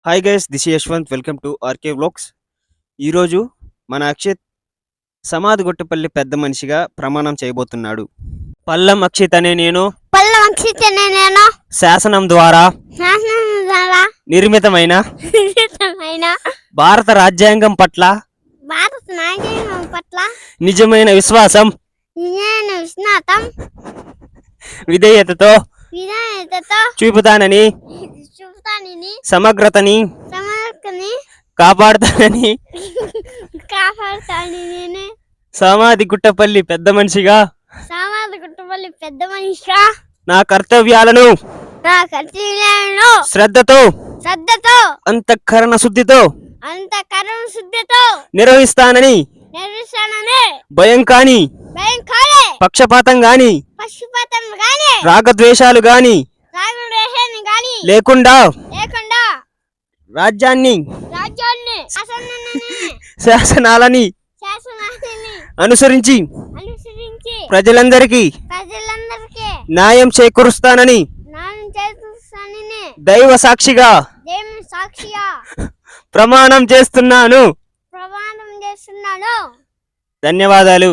Hi guys, this Yashwanth. Welcome to RK vlogs. ఈరోజు మన అక్షిత్ సమాధిగుట్టపల్లి పెద్ద మనిషిగా ప్రమాణం చేయబోతున్నాడు. పల్లం అక్షిత్ అనే నేను శాసనం ద్వారా నిర్మితమైన భారత రాజ్యాంగం పట్ల నిజమైన విశ్వాసం, విధేయతతో చూపుతానని, సమగ్రతని కాపాడుతానని సమాధిగుట్టపల్లి పెద్ద మనిషిగా నా కర్తవ్యాలను శ్రద్ధతో అంతఃకరణ శుద్ధితో నిర్వహిస్తానని భయం కాని, పక్షపాతం గాని, రాగద్వేషాలు గాని లేకుండా రాజ్యాన్ని శాసనాలని అనుసరించి ప్రజలందరికీ న్యాయం చేకూరుస్తానని దైవ సాక్షిగా ప్రమాణం చేస్తున్నాను. ధన్యవాదాలు.